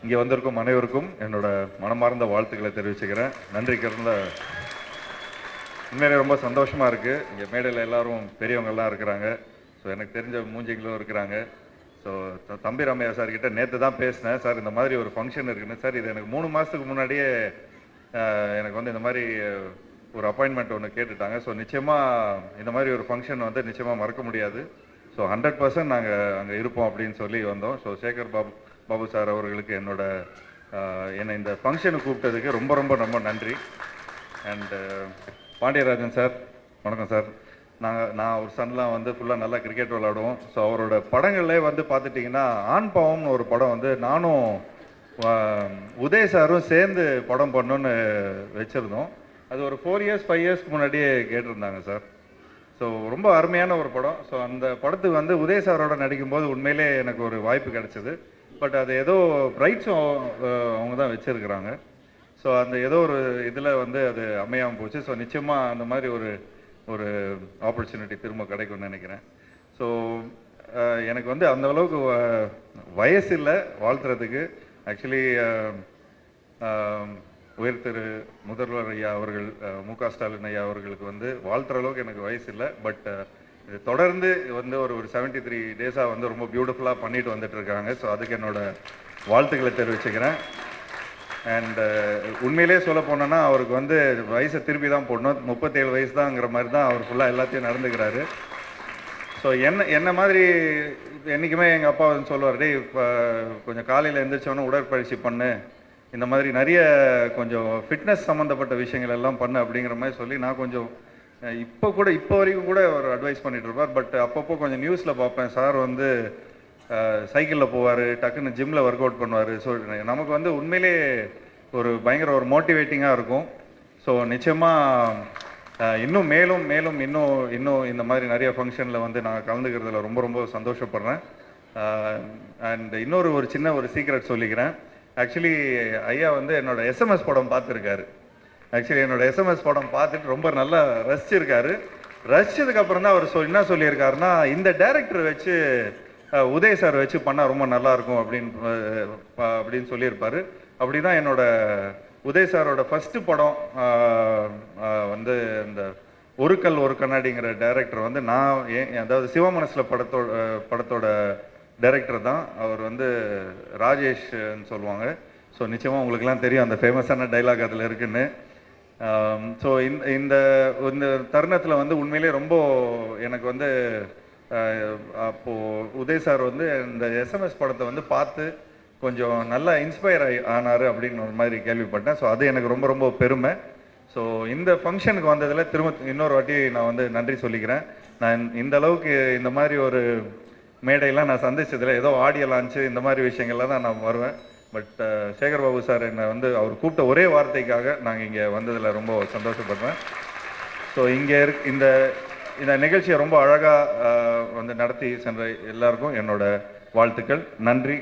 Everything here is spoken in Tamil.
இங்கே வந்திருக்கும் அனைவருக்கும் என்னோட மனமார்ந்த வாழ்த்துக்களை தெரிவிச்சுக்கிறேன். நன்றி கருந்த. உண்மையிலே ரொம்ப சந்தோஷமாக இருக்குது. இங்கே மேடையில் எல்லோரும் பெரியவங்கள்லாம் இருக்கிறாங்க. ஸோ எனக்கு தெரிஞ்ச மூஞ்சிங்களும் இருக்கிறாங்க. ஸோ தம்பி ராமையா சார்கிட்ட நேற்று தான் பேசினேன். சார் இந்த மாதிரி ஒரு ஃபங்க்ஷன் இருக்குன்னு. சார் இது எனக்கு 3 மாதத்துக்கு முன்னாடியே எனக்கு வந்து இந்த மாதிரி ஒரு அப்பாயின்மெண்ட் ஒன்று கேட்டுட்டாங்க. ஸோ நிச்சயமாக இந்த மாதிரி ஒரு ஃபங்க்ஷன் வந்து நிச்சயமாக மறக்க முடியாது. ஸோ 100% நாங்கள் அங்கே இருப்போம் அப்படின்னு சொல்லி வந்தோம். ஸோ சேகர் பாபு சார் அவர்களுக்கு என்னை இந்த ஃபங்க்ஷனுக்கு கூப்பிட்டதுக்கு ரொம்ப ரொம்ப ரொம்ப நன்றி. அண்டு பாண்டியராஜன் சார், வணக்கம் சார். நான் ஒரு சன்லாம் வந்து ஃபுல்லாக நல்லா கிரிக்கெட் விளாடுவோம். ஸோ அவரோட படங்களே வந்து பார்த்துட்டிங்கன்னா ஆண் பாவம்னு ஒரு படம் வந்து நானும் உதய் சாரும் சேர்ந்து படம் பண்ணணுன்னு வச்சுருந்தோம். அது ஒரு 4 இயர்ஸ் 5 இயர்ஸ்க்கு முன்னாடியே கேட்டிருந்தாங்க சார். ஸோ ரொம்ப அருமையான ஒரு படம். ஸோ அந்த படத்துக்கு வந்து உதய் சாரோட நடிக்கும்போது உண்மையிலே எனக்கு ஒரு வாய்ப்பு கிடச்சிது. பட் அது ஏதோ ரைட்ஸும் அவங்க தான் வச்சுருக்கிறாங்க. ஸோ அந்த ஏதோ ஒரு இதில் வந்து அது அமையாமல் போச்சு. ஸோ நிச்சயமாக அந்த மாதிரி ஒரு ஆப்பர்ச்சுனிட்டி திரும்ப கிடைக்கும்னு நினைக்கிறேன். ஸோ எனக்கு வந்து அந்த அளவுக்கு வயசு இல்லை வாழ்த்துறதுக்கு. ஆக்சுவலி உயர் திரு முதல்வர் ஐயா அவர்கள் மு.க. ஸ்டாலின் ஐயா அவர்களுக்கு வந்து வாழ்த்துற அளவுக்கு எனக்கு வயசு இல்லை. பட் இது தொடர்ந்து வந்து ஒரு 73 டேஸாக வந்து ரொம்ப பியூட்டிஃபுல்லாக பண்ணிட்டு வந்துட்டு இருக்காங்க. ஸோ அதுக்கு என்னோட வாழ்த்துக்களை தெரிவிச்சுக்கிறேன். அண்டு உண்மையிலே சொல்ல போனோன்னா அவருக்கு வந்து வயசை திருப்பி தான் போடணும். 37 வயசு தான்ங்கிற மாதிரி தான் அவர் ஃபுல்லாக எல்லாத்தையும் நடந்துக்கிறாரு. ஸோ என்ன மாதிரி என்றைக்குமே எங்கள் அப்பா வந்து சொல்லுவார், டே இப்போ கொஞ்சம் காலையில் எழுந்திரிச்சோன்னே உடற்பயிற்சி பண்ணு, இந்த மாதிரி நிறைய கொஞ்சம் ஃபிட்னஸ் சம்மந்தப்பட்ட விஷயங்கள் எல்லாம் பண்ணு அப்படிங்கிற மாதிரி சொல்லி நான் கொஞ்சம் இப்போ வரைக்கும் கூட அவர் அட்வைஸ் பண்ணிட்டு இருப்பார். பட் அப்பப்போ கொஞ்சம் நியூஸில் பார்ப்பேன், சார் வந்து சைக்கிளில் போவார், டக்குன்னு ஜிம்மில் ஒர்க் அவுட் பண்ணுவார். ஸோ நமக்கு வந்து உண்மையிலே பயங்கர ஒரு மோட்டிவேட்டிங்காக இருக்கும். ஸோ நிச்சயமாக இன்னும் மேலும் இன்னும் இந்த மாதிரி நிறைய ஃபங்க்ஷனில் வந்து நான் கலந்துக்கிறதுல ரொம்ப ரொம்ப சந்தோஷப்படுறேன். அண்ட் ஒரு சின்ன சீக்ரெட் சொல்லிக்கிறேன். ஆக்சுவலி ஐயா வந்து என்னோட எஸ்எம்எஸ் படம் பார்த்துருக்காரு. ஆக்சுவலி என்னோட எஸ்எம்எஸ் படம் பார்த்துட்டு ரொம்ப நல்லா ரசிச்சிருக்காரு. ரசிச்சதுக்கப்புறம் தான் அவர் என்ன சொல்லியிருக்காருன்னா, இந்த டைரக்டர் வச்சு உதய் சார் வச்சு பண்ணால் ரொம்ப நல்லாயிருக்கும் அப்படின்னு சொல்லியிருப்பார். அப்படி தான் என்னோட உதய் சாரோட ஃபஸ்ட்டு படம் வந்து இந்த ஒரு கல் ஒரு கண்ணாடிங்கிற டைரக்டர் வந்து அதாவது சிவமனசில் படத்தோட டைரக்டர் தான். அவர் வந்து ராஜேஷ்ன்னு சொல்லுவாங்க. ஸோ நிச்சயமாக உங்களுக்கெல்லாம் தெரியும் அந்த ஃபேமஸான டைலாக் அதில் இருக்குன்னு. ஸோ இந்த தருணத்தில் வந்து உண்மையிலே ரொம்ப எனக்கு வந்து அப்போது உதய் சார் வந்து இந்த எஸ்எம்எஸ் படத்தை வந்து பார்த்து கொஞ்சம் நல்லா இன்ஸ்பயர் ஆனார் அப்படின்னு ஒரு மாதிரி கேள்விப்பட்டேன். ஸோ அது எனக்கு ரொம்ப ரொம்ப பெருமை. ஸோ இந்த ஃபங்க்ஷனுக்கு வந்ததில் இன்னொரு வாட்டி நான் வந்து நன்றி சொல்லிக்கிறேன். நான் இந்த அளவுக்கு இந்த மாதிரி ஒரு மேடையெல்லாம் நான் சந்திச்சதில்லை. ஏதோ ஆடியோ லான்ச்சு இந்த மாதிரி விஷயங்கள்லாம் தான் நான் வருவேன். பட் சேகர் பாபு சார் என்னை வந்து அவர் கூப்பிட்ட ஒரே வார்த்தைக்காக நாங்கள் இங்கே வந்ததில் ரொம்ப சந்தோஷப்படுறேன். ஸோ இங்கே இந்த நிகழ்ச்சியை ரொம்ப அழகாக வந்து நடத்தி சென்ற எல்லாருக்கும் என்னோட வாழ்த்துக்கள். நன்றி.